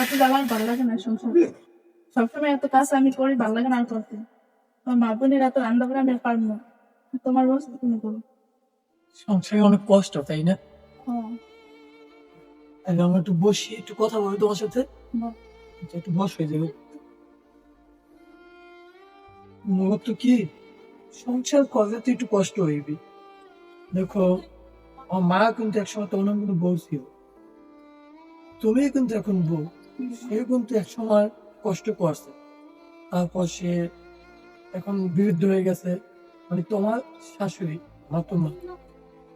এত জ্বালা আর ভালো লাগে না সংসারে। সবসময় এত কাজ আমি করি, ভালো লাগে না আর করতে। তোমার মা বোনের এত রান্না করে আমি আর পারবো না। তোমার ব্যবস্থা তুমি করো। সংসারে অনেক কষ্ট, তাই না? হ্যাঁ, তাহলে আমরা একটু বসি, একটু কথা বলি তোমার সাথে। বল। একটু বস হয়ে যাবে। মূলত কি, সংসার করলে তো একটু কষ্ট হইবে। দেখো, আমার মা কিন্তু একসময় তোমার কিন্তু বউ ছিল, তুমি কিন্তু এখন বউ। সে কিন্তু একসময় কষ্ট করছে, তারপর সে এখন বিরুদ্ধ হয়ে গেছে। মানে তোমার শাশুড়ি, আমার তো মা,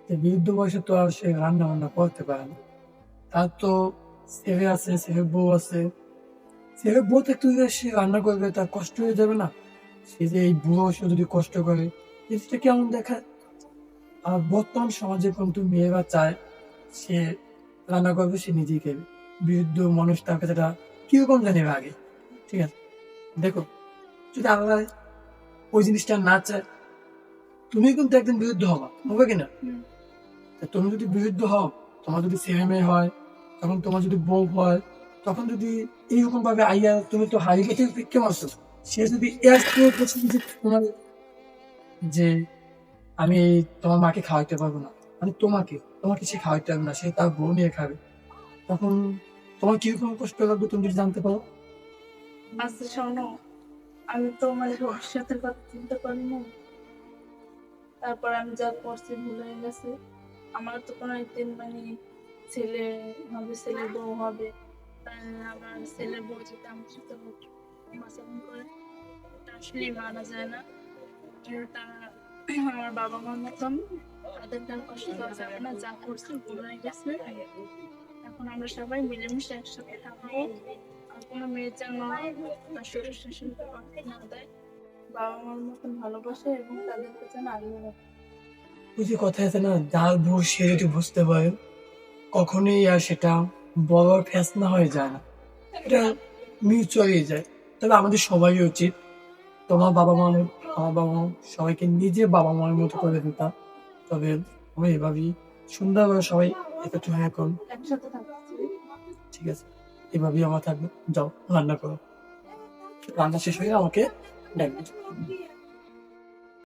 তো বিরুদ্ধ বয়সে তো আর সে রান্না বান্না করতে পারে না। তার তো ছেলে আছে, ছেলে বউ আছে। ছেলে বউ থাকতে যদি সে রান্না করবে, তার কষ্ট হয়ে যাবে না? সে যে এই বুড়ো বয়সে যদি কষ্ট করে, জিনিসটা কেমন দেখায়? আর বর্তমান সমাজে কিন্তু মেয়েরা চায় সে রান্না করবে, সে নিজেই খাবে। বিরুদ্ধ মানুষ তার কাছে এটা কিরকম জানিবে আগে। ঠিক আছে, দেখো, যদি আল্লাহ ওই জিনিসটা না চায়, তুমি কিন্তু একদিন বিরুদ্ধ হবা, হবে কিনা? তা তুমি যদি বিরুদ্ধ হও, তোমার যদি ছেলে মেয়ে হয়, তখন তোমার যদি বউ হয়, তখন যদি এইরকম ভাবে আইয়া তুমি তো হারিয়ে গেছে ভিক্ষে মারছো, সে যদি তোমার যে আমি তোমার মাকে খাওয়াইতে পারবো না, মানে তোমাকে তোমাকে সে খাওয়াইতে পারবে না, সে তার বউ নিয়ে খাবে, তখন তোমার কিরকম কষ্ট লাগবে তুমি যদি জানতে পারো। আচ্ছা শোনো, আমি তো আমার ভবিষ্যতের কথা চিন্তা করি না। তারপর আমি যা করছি ভুল হয়ে গেছে। আমার তো কোনো একদিন মানে ছেলে হবে, ছেলের বউ হবে। আমার ছেলের বউ যদি আমার সাথে আচরণ করে, এটা আসলে মানা যায় না। তারা আমার বাবা মার মতন, তাদেরকে আর কষ্ট দেওয়া যাবে না। যা করছে ভুল হয়ে গেছে। এখন আমরা সবাই মিলেমিশে একসাথে থাকবো। আর কোনো মেয়ের যেন তার শ্বশুর শাশুড়িকে কষ্ট না দেয়, বাবা মার মতন ভালোবাসে এবং তাদেরকে যেন আগলে রাখে। ওই যে কথা আছে না, যার বউ সে যদি বুঝতে পারে, কখনোই আর সেটা বড় ফেসলা হয়ে যায় না, এটা মিউচুয়ালি যায়। তবে আমাদের সবাই উচিত, তোমার বাবা মা, আমার বাবা মা, সবাইকে নিজে বাবা মার মতো করে দিতাম। তবে আমরা এভাবেই সুন্দরভাবে সবাই একত্র হয়ে এখন। একসাথে থাকছি। ঠিক আছে, এভাবেই আমার থাকবে। যাও রান্না করো, রান্না শেষ হয়ে আমাকে ডাকবে।